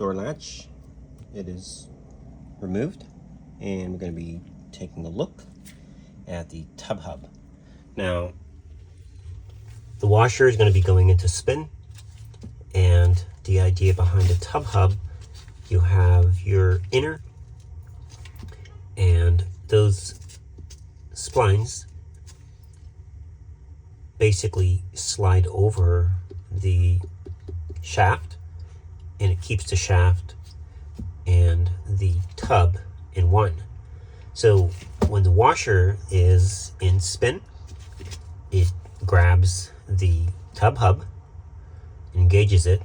door latch. It is removed, and we're going to be taking a look at the tub hub. Now, the washer is going to be going into spin, and the idea behind the tub hub, you have your inner, and those splines basically slide over the shaft, and it keeps the shaft and the tub in one. So when the washer is in spin, it grabs the tub hub, engages it,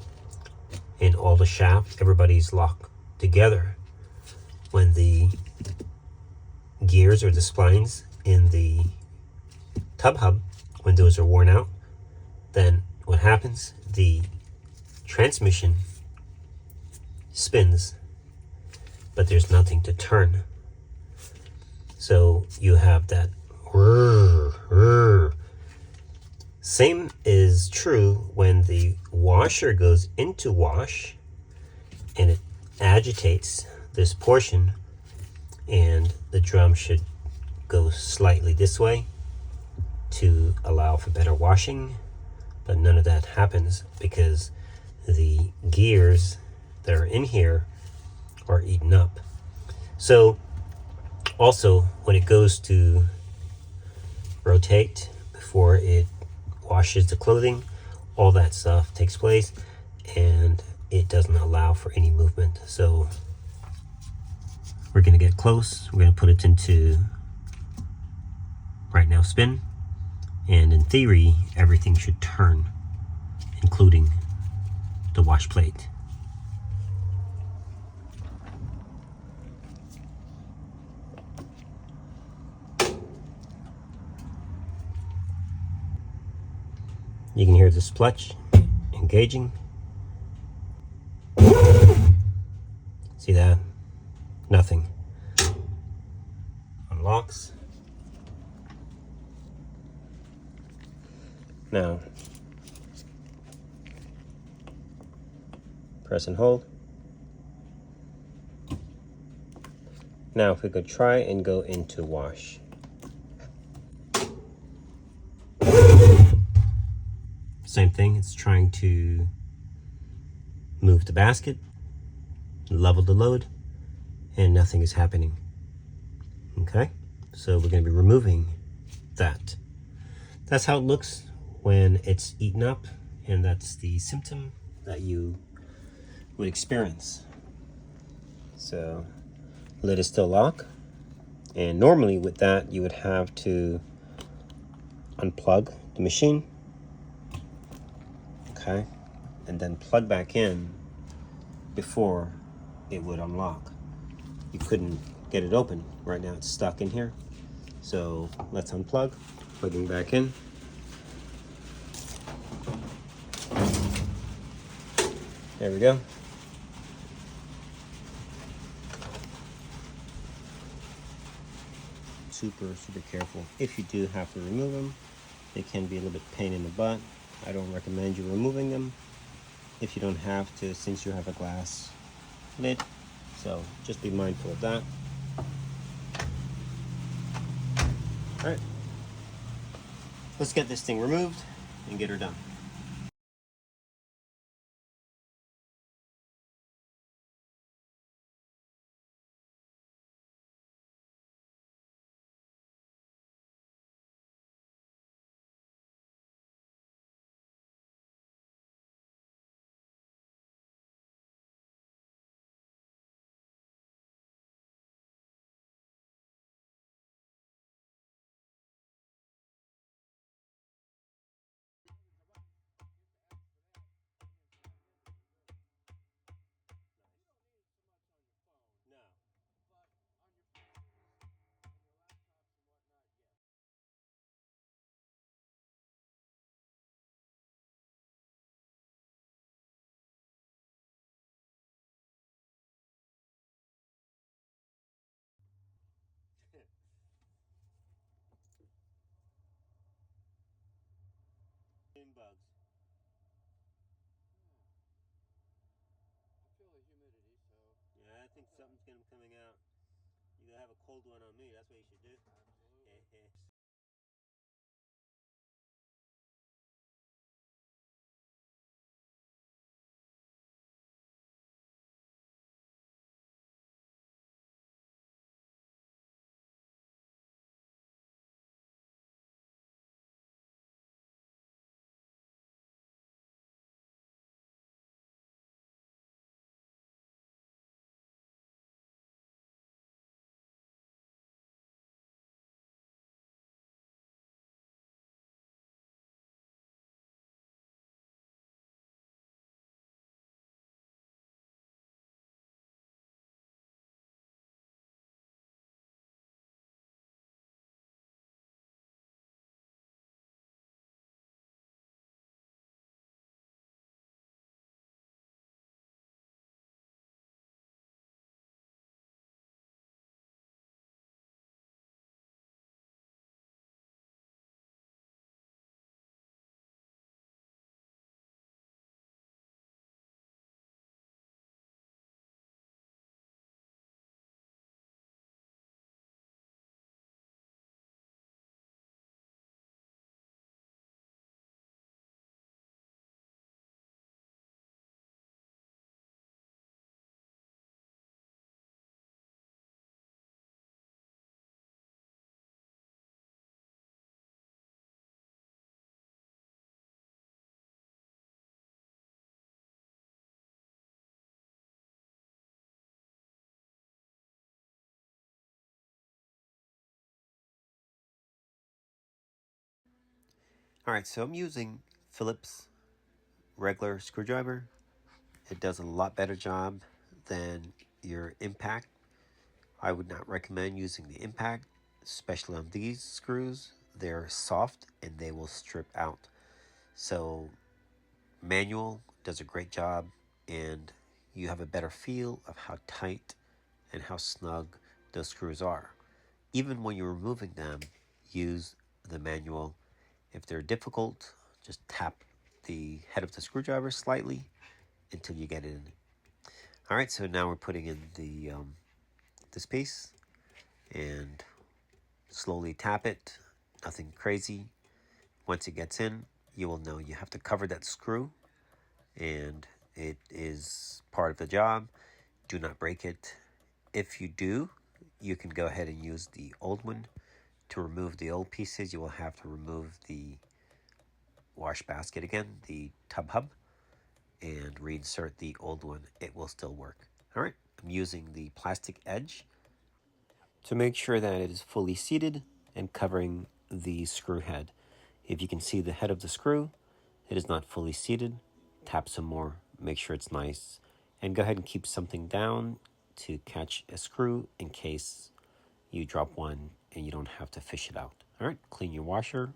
and all the shaft, everybody's locked together. When the gears or the splines in the tub hub, when those are worn out, then what happens? The transmission spins, but there's nothing to turn. So you have that whir, whir. Same is true when the washer goes into wash, and it agitates this portion, and the drum should go slightly this way to allow for better washing, but none of that happens because the gears that are in here are eaten up. So also when it goes to rotate before it washes the clothing, all that stuff takes place, and it doesn't allow for any movement. So we're going to get close. We're going to put it into right now spin, and in theory everything should turn, including the wash plate. You can hear the splutch engaging. See that? Nothing. Unlocks. Now, press and hold. Now if we could try and go into wash. Same thing, it's trying to move the basket, level the load, and nothing is happening. Okay, so we're going to be removing that. That's how it looks when it's eaten up, and that's the symptom that you would experience. So lid is still locked, and normally with that you would have to unplug the machine, okay, and then plug back in before it would unlock. You couldn't get it open. Right now it's stuck in here. So let's unplug, plugging back in. There we go. Super careful. If you do have to remove them, they can be a little bit pain in the butt. I don't recommend you removing them if you don't have to, since you have a glass lid. So just be mindful of that. All right, let's get this thing removed and get her done. Bugs. I feel the humidity. think something's gonna be coming out. You gotta have a cold one on me. That's what you should do. Alright, so I'm using Phillips regular screwdriver. It does a lot better job than your impact. I would not recommend using the impact, especially on these screws. They're soft and they will strip out. So manual does a great job, and you have a better feel of how tight and how snug those screws are. Even when you're removing them, use the manual. If they're difficult, just tap the head of the screwdriver slightly until you get it in. All right, so now we're putting in the this piece and slowly tap it. Nothing crazy. Once it gets in, you will know you have to cover that screw, and it is part of the job. Do not break it. If you do, you can go ahead and use the old one. To remove the old pieces, you will have to remove the wash basket again, the tub hub, and reinsert the old one. It will still work. All right, I'm using the plastic edge to make sure that it is fully seated and covering the screw head. If you can see the head of the screw, it is not fully seated. Tap some more, make sure it's nice, and go ahead and keep something down to catch a screw in case you drop one and you don't have to fish it out. All right, clean your washer,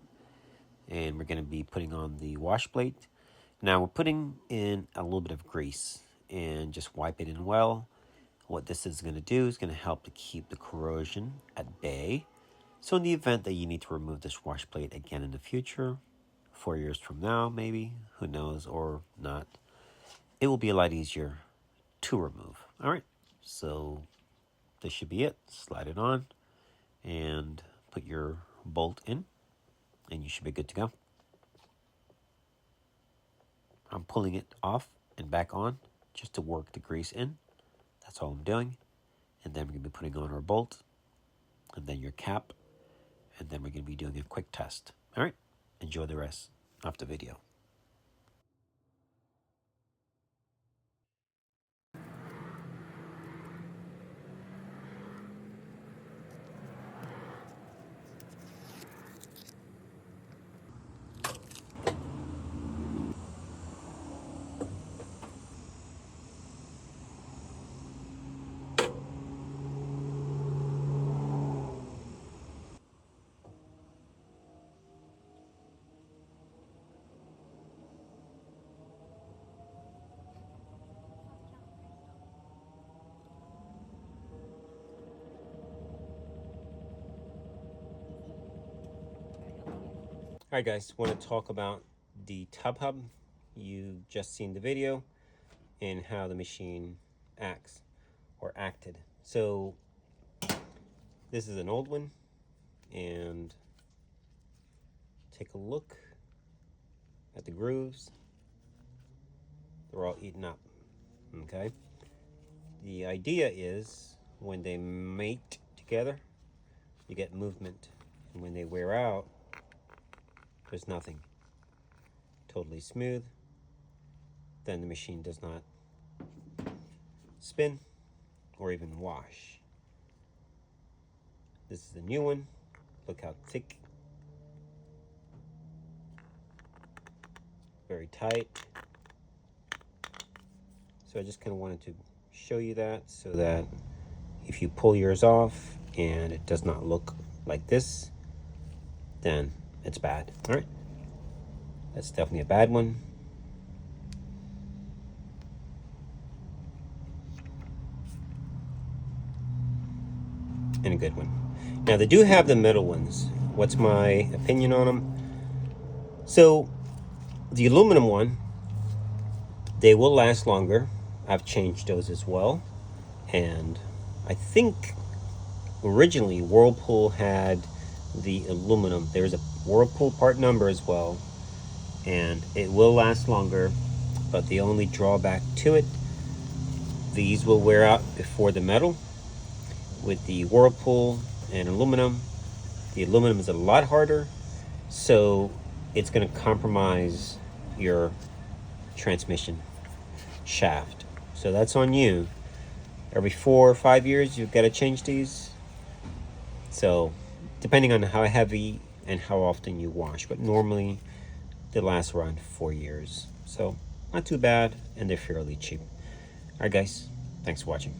and we're going to be putting on the wash plate. Now we're putting in a little bit of grease and just wipe it in well. What this is going to do is going to help to keep the corrosion at bay. So in the event that you need to remove this wash plate again in the future, 4 years from now maybe, who knows, or not, it will be a lot easier to remove. All right, so this should be it. Slide it on and put your bolt in, and you should be good to go. I'm pulling it off and back on just to work the grease in. That's all I'm doing. And then we're going to be putting on our bolt, and then your cap, and then we're going to be doing a quick test. All right, enjoy the rest of the video. All right, guys, want to talk about the tub hub. You just seen the video and how the machine acts. or acted. So this is an old one, and take a look at the grooves. They're all eaten up. Okay. The idea is when they mate together, you get movement, and when they wear out, there's nothing. Totally smooth. Then the machine does not spin or even wash. This is the new one. Look how thick. Very tight. So I just kind of wanted to show you that so that if you pull yours off and it does not look like this, then it's bad. All right. That's definitely a bad one. And a good one. Now they do have the metal ones. What's my opinion on them? So the aluminum one, they will last longer. I've changed those as well. And I think originally Whirlpool had the aluminum. There's a Whirlpool part number as well. And it will last longer. But the only drawback to it, these will wear out before the metal. With the Whirlpool and aluminum, the aluminum is a lot harder, so it's going to compromise your transmission shaft. So that's on you. Every 4 or 5 years, you've got to change these. So depending on how heavy and how often you wash, but normally they last around 4 years. So not too bad, and they're fairly cheap. All right, guys, thanks for watching.